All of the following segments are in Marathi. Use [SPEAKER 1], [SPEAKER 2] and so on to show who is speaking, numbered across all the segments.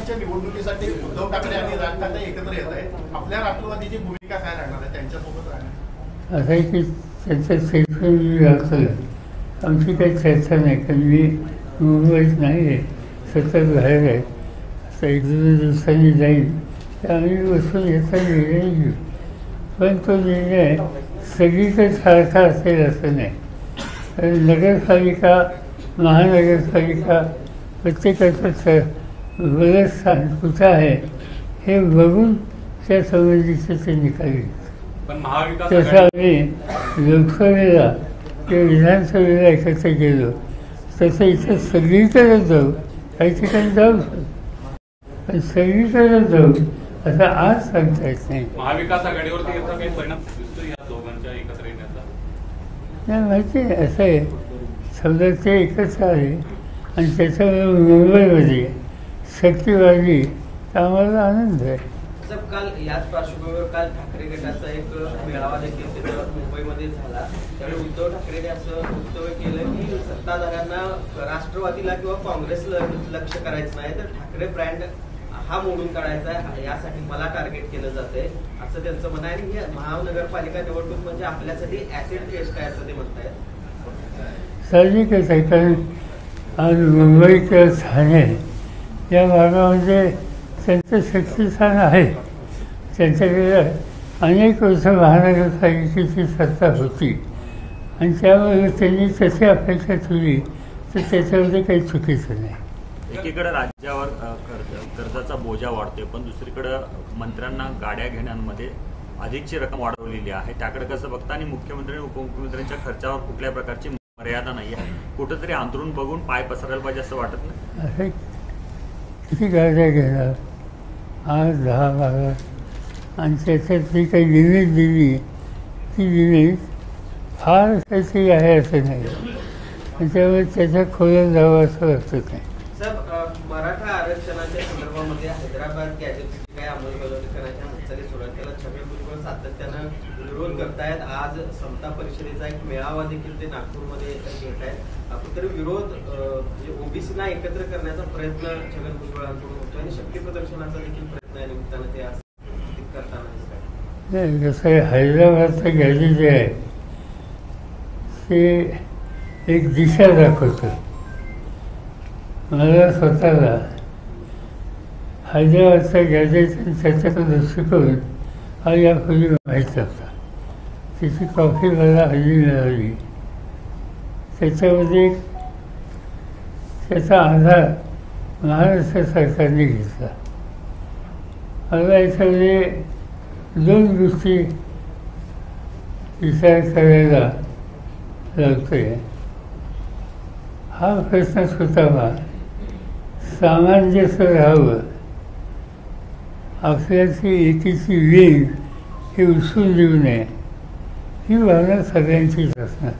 [SPEAKER 1] राष्ट्रवादीच्या निवडणुकीसाठी उद्धव ठाकरे आणि राज ठाकरे एकत्र येत आहेत. आपल्या राष्ट्रवादीची भूमिका काय राहणार आहे, त्यांच्यासोबत राहणार?
[SPEAKER 2] असं आहे की त्यांचं सेल्फ असलं आमची काही चर्चा नाही, कारण मी मुंबईत नाही आहे, सतत बाहेर आहे. असं 1-2 दिवसांनी जाईल तर आम्ही बसून याचा निर्णय घेऊ. पण तो निर्णय सगळीकडे सारखा असेल असं नाही. कारण नगरपालिका, महानगरपालिका प्रत्येकाचं बरंच स्थान कुठं आहे हे बघून त्या संबंधीचे ते निकाल घेतात. तसं आम्ही लोकसभेला किंवा विधानसभेला एकत्र गेलो तसं इथं सगळीकडे जाऊ, काही ठिकाणी जाऊ पण सगळीकडे जाऊ असं आज सांगता येत नाही.
[SPEAKER 3] महाविकास आघाडीवरती याचा काही परिणाम दिसतो या दोघांच्या एकत्र येण्याचा?
[SPEAKER 2] नाही, माहिती आहे असं आहे. समजा ते एकत्र आले आणि त्याच्यामुळे मुंबईमध्ये शक्ती वाढली तर आम्हाला आनंद आहे.
[SPEAKER 4] काल याच पार्श्वभूमीवर काल ठाकरे गटाचा एक मेळावा देखील तिथं मुंबईमध्ये झाला. त्यावेळी उद्धव ठाकरेंनी असं वक्तव्य केलं की सत्ताधाऱ्यांना राष्ट्रवादीला किंवा काँग्रेसला लक्ष करायचं नाही, तर ठाकरे ब्रँड हा मोडून काढायचा आहे, यासाठी मला टार्गेट केलं जातंय असं त्यांचं म्हणणं आहे. आणि महानगरपालिका निवडणूक म्हणजे आपल्यासाठी ऍसिड टेस्ट आहे असं ते म्हणतायत.
[SPEAKER 2] साहजिकच आहे, कारण आज मुंबई किंवा ठाणे या भागामध्ये त्यांचं शक्तिस्थान आहे. त्यांच्याकडे अनेक वर्ष महानगरपालिकेची सत्ता होती आणि त्यामुळे त्यांनी तशी अपेक्षा ठेवली तर त्याच्यामध्ये काही चुकीचं नाही.
[SPEAKER 5] एकीकडे राज्यावर कर्जाचा बोजा वाढतोय, पण दुसरीकडे मंत्र्यांना गाड्या घेण्यामध्ये अधिकची रक्कम वाढवलेली आहे. त्याकडे कसं बघता आणि मुख्यमंत्री आणि उपमुख्यमंत्र्यांच्या खर्चावर कुठल्या प्रकारची मर्यादा नाही आहे, कुठंतरी अंतरून बघून पाय पसरायला पाहिजे असं वाटत नाही?
[SPEAKER 2] असे किती गाड्या घेणार 8-10-12 आणि त्याच्यात जी काही लिमिट दिली ती लिमिट फार काहीतरी आहे असं नाही आणि त्यामुळे त्याच्या खोल्यात जावं असं वाटत नाही.
[SPEAKER 4] मराठा आरक्षणाच्या संदर्भामध्ये हैदराबाद गॅजेटची काय अंमलबजावणी करण्याच्या हालचाली सुरू आहेत, त्याला छगन भुजबळ सातत्यानं विरोध करतायत. आज समता परिषदेचा एक मेळावा देखील ते नागपूरमध्ये घेत आहेत. कुठेतरी विरोध ओबीसीना एकत्र करण्याचा प्रयत्न छगन भुजबळांकडून होतो आणि शक्ती प्रदर्शनाचा देखील प्रयत्न या निमित्तानं ते आज करताना दिसतात.
[SPEAKER 2] नाही, कसं आहे, हैदराबादचं गॅजेट जे आहे ते एक दिशा दाखवतं. मला स्वतःला हैदराबादचा गॅजेट आणि त्याच्याचा दृष्टिकोन हा यापूर्वी माहीत नव्हता. त्याची कॉफी मला हल्ली मिळाली. त्याच्यामध्ये त्याचा आधार महाराष्ट्र सरकारने घेतला. मला याच्यामध्ये 2 गोष्टी विचार करायला लागतोय. हा प्रश्न सुटावा, सामंजस्य राहावं, आपल्याची एकीची वेग हे उचलून देऊ नये ही भावना सगळ्यांचीच असणार,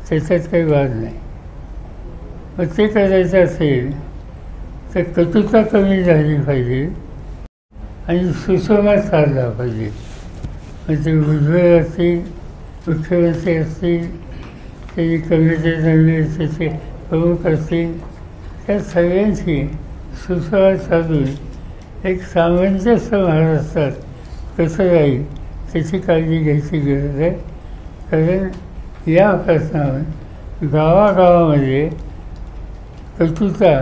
[SPEAKER 2] त्याच्यात काही वाद नाही. मग ते करायचं असेल तर कटुता कमी झाली पाहिजे आणि सुसंवाद साधला पाहिजे. मग ते भुजबळ असतील, मुख्यमंत्री असतील, त्यांनी कमिटी नवीन त्याचे प्रमुख असतील, त्या सगळ्यांशी सुसंवाद साधून एक सामंजस्य महाराष्ट्रात कसं राहील त्याची काळजी घ्यायची गरज आहे. कारण या प्रश्नावर गावागावामध्ये कटुता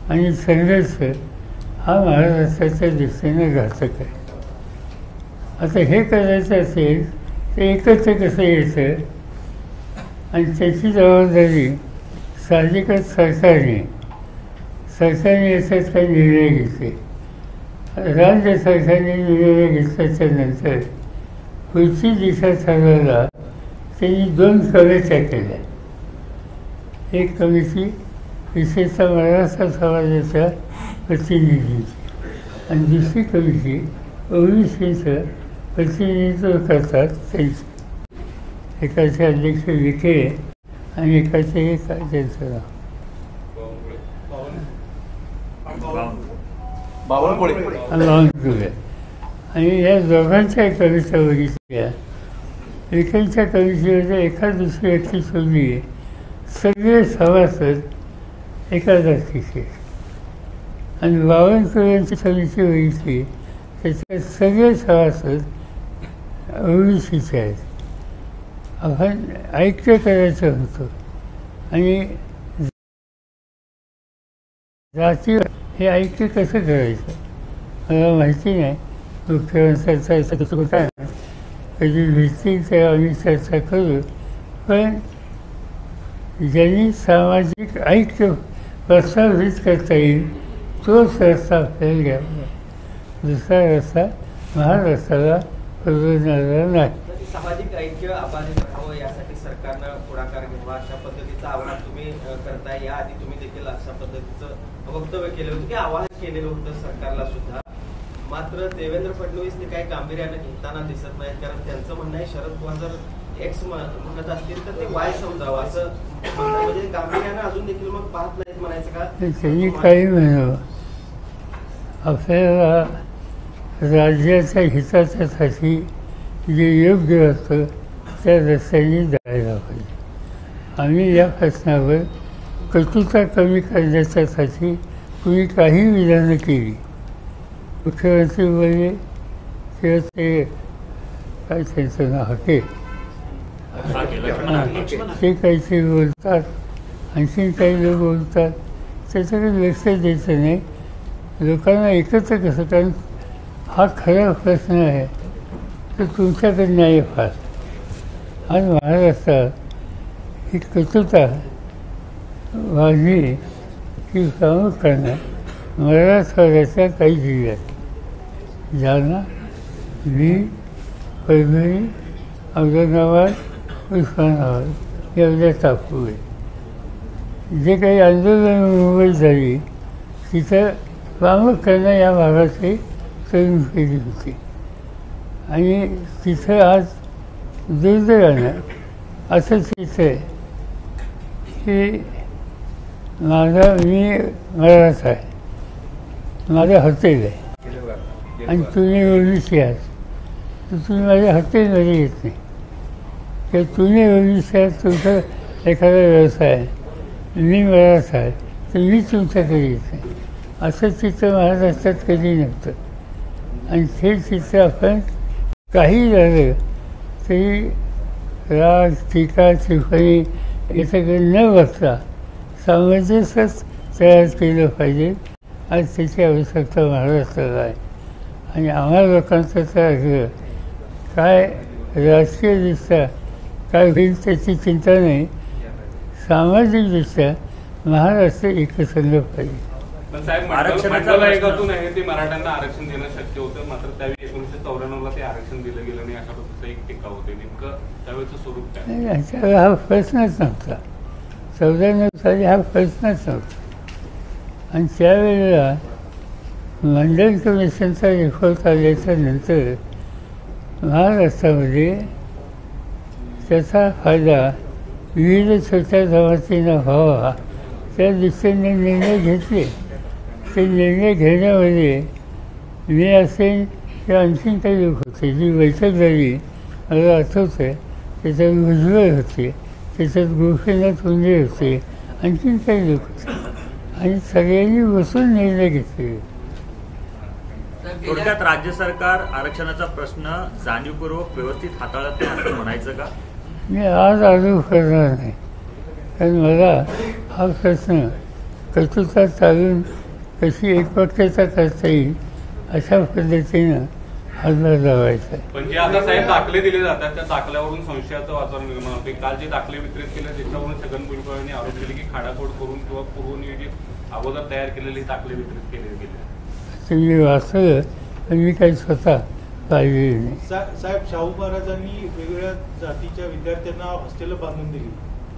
[SPEAKER 2] आणि संघर्ष हा महाराष्ट्राच्या दृष्टीनं घातक आहे. आता हे करायचं असेल तर एकत्र कसं यायचं आणि त्याची जबाबदारी साहजिकच सरकारने याच्यात काही निर्णय घेतले. राज्य सरकारने निर्णय घेतल्याच्या नंतर पुढची दिशा ठरवायला त्यांनी 2 कमिट्या केल्या. एक कमिटी विशेषतः मराठा समाजाच्या प्रतिनिधींची आणि दुसरी कमिटी ओबीसीचं प्रतिनिधित्व करतात त्यांची. एकाचे अध्यक्ष विखे आणि एकाचे त्यांचं नाव बावनकुळे. आणि या दोघांच्या कविता बघितल्या. विखेंच्या कवितेमध्ये एका दुसरी व्यक्ती सोडली सगळे सभासद एका जातीचे. आणि बावनकुळ्यांची समिती बघितली त्याच्यात सगळे सभासद ओबीसीचे आहेत. आपण ऐक्य करायचं होतं आणि जाती हे ऐक्य कसं करायचं मला माहिती नाही. मुख्यमंत्र्यांचा कुठं आहे कधी भेटतील तेव्हा आम्ही चर्चा करू. पण ज्यांनी सामाजिक ऐक्य प्रस्थापित करता येईल तोच रस्ता आपल्याला घ्यावा. दुसरा रस्ता महाराष्ट्राला परवडणारा नाही.
[SPEAKER 4] सामाजिक ऐक्य अबाधित राहावं यासाठी सरकारनं पुढाकार घ्यावा अशा पद्धतीचं आवाहन तुम्ही करताय. याआधी तुम्ही देखील अशा पद्धतीचं वक्तव्य केलं होतं की आवाहन केलेलं होतं सरकारला सुद्धा. मात्र देवेंद्र फडणवीस ते काही गांभीर्यानं घेताना दिसत नाहीत. कारण त्यांचं म्हणणं आहे शरद पवार जर एक्स म्हणत असतील तर ते वाय समजावं असं म्हणजे गांभीर्यानं अजून देखील मग पाहत नाहीत म्हणायचं का?
[SPEAKER 2] त्यांनी काही म्हणावं. आपल्याला राज्याच्या हिताच्यासाठी जे योग्य असतं त्या रस्त्याने जायला पाहिजे. आम्ही या प्रश्नावर कटुता कमी करण्याच्यासाठी कुणी काही विधानं केली. मुख्यमंत्री बोलले किंवा ते काय त्यांचं नाव हके ते काहीतरी बोलतात, आणखीन काही लोक बोलतात, त्याच्याकडे लक्ष द्यायचं नाही. लोकांना एकत्र कसं, कारण हा खरा प्रश्न आहे तर तुमच्याकडे नाही फार. आज महाराष्ट्रात ही कटुता वाढली की प्रामुख्यानं मराठवाड्याच्या काही जिल्ह्यात जालना, बीड, परभणी, औरंगाबाद, उस्मानाबाद एवढ्या टाकून जे काही आंदोलन मुंबईत झाली तिथं प्रामुख्यानं या भागाची तरुण पिढी होती. आणि तिथं आज दुर्दैवानं असं तिथं आहे की मी मराठा आहे, माझं हॉटेल आहे आणि तुम्ही ओबीसी आहात तर तुम्ही माझ्या हॉटेलमध्ये येत नाही किंवा तुम्ही ओबीसी आहात, तुमचा एखादा व्यवसाय आहे, मी मराठा आहे तर मी तुमच्याकडे येत नाही. असं चित्र महाराष्ट्रात कधी नव्हतं. आणि ते चित्र आपण काही झालं तरी राग, टीका, टिप्पणी याच्याकडे न बघता सामंजस्यच तयार केलं पाहिजे. आज त्याची आवश्यकता महाराष्ट्राला आहे. आणि आम्हाला लोकांचं तर काय राजकीयदृष्ट्या काय होईल त्याची चिंता नाही. सामाजिकदृष्ट्या महाराष्ट्र एकसंघ पाहिजे.
[SPEAKER 3] पण साहेब मंडल आयोगातून आहे ते मराठ्यांना आरक्षण देणं शक्य होतं, मात्र त्यावेळी 1994ला ते आरक्षण दिलं गेलं नाही अशा पद्धतीचा एक टीका होते. नेमकं त्यावेळेचं स्वरूप काय?
[SPEAKER 2] ह्याच्यावर हा प्रश्नच नव्हता. 94 साली हा प्रश्नच नव्हता. आणि त्यावेळेला मंडल कमिशनचा रिपोर्ट आल्याच्या नंतर महाराष्ट्रामध्ये त्याचा फायदा विविध छोट्या जमातींना व्हावा त्या दिशेने निर्णय घेतले. ते निर्णय घेण्यामध्ये मी असेल किंवा आणखीन काही लोक होते. जी बैठक झाली मला आठवतं आहे, त्याच्यात भुजबळ होते, त्याच्यात गोपीनाथ मुंडे होते, आणखीन काही लोक होते आणि सगळ्यांनी बसून निर्णय घेतले.
[SPEAKER 5] थोडक्यात राज्य सरकार आरक्षणाचा प्रश्न जाणीवपूर्वक व्यवस्थित हाताळत नाही असं म्हणायचं का?
[SPEAKER 2] मी आज आरोप करणार नाही, कारण मला हा प्रश्न कटुता चालून कशी एकवाक्यता करता येईल अशा पद्धतीनं हातभार लावायचा आहे.
[SPEAKER 3] पण जे आता साहेब दाखले दिले जातात त्या दाखल्यावरून संशयाचं वातावरण निर्माण होते. काल जे दाखले वितरित केले त्याच्यावरून छगन भुजबळ यांनी आरोप केले की खाडाखोड करून किंवा पूर्वनियोजित अगोदर तयार केलेले दाखले वितरित केले गेले.
[SPEAKER 2] तुम्ही वाचलं पण मी काही स्वतः पाहिलेली नाही.
[SPEAKER 6] साहेब, शाहू महाराजांनी वेगवेगळ्या जातीच्या विद्यार्थ्यांना हॉस्टेल बांधून दिली.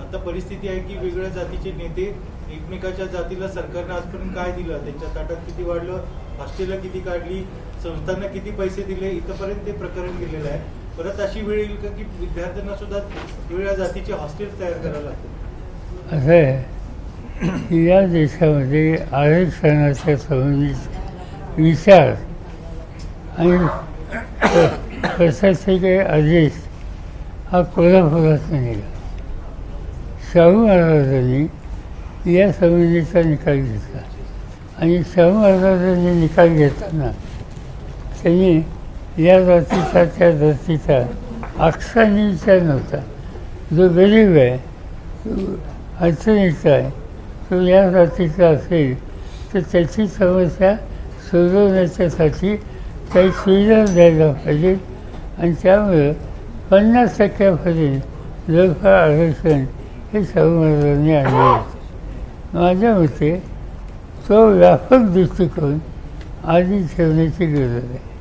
[SPEAKER 6] आता परिस्थिती आहे की वेगवेगळ्या जातीचे नेते एकमेकाच्या जातीला सरकारने आजपर्यंत काय दिलं, त्यांच्या ताटात किती वाढलं, हॉस्टेलला किती काढली, संस्थांना किती पैसे दिले, इथंपर्यंत ते प्रकरण गेलेलं आहे. परत अशी वेळ येईल का की विद्यार्थ्यांना सुद्धा वेगवेगळ्या जातीचे हॉस्टेल तयार करायला लागतील?
[SPEAKER 2] असं आहे की या देशामध्ये आरक्षणाच्या संबंधित विचार आणि प्रशासकीय आदेश हा कोल्हापुरात निघाला. शाहू महाराजांनी या संबंधीचा निकाल घेतला. आणि सहमताचा निकाल घेताना त्यांनी या जातीचा त्या जातीचा आक्षाने विचार नव्हता. जो गरीब आहे, जो अडचणीचा आहे, तो या जातीचा असेल तर त्याची समस्या सोडवण्याच्यासाठी काही सुविधा द्यायला पाहिजे. आणि त्यामुळं 50% लोकपाल आरक्षण हे सहमताने आणले होते. माझ्या मते तो व्यापक दृष्टिकोन आधी ठेवण्याची गरज आहे.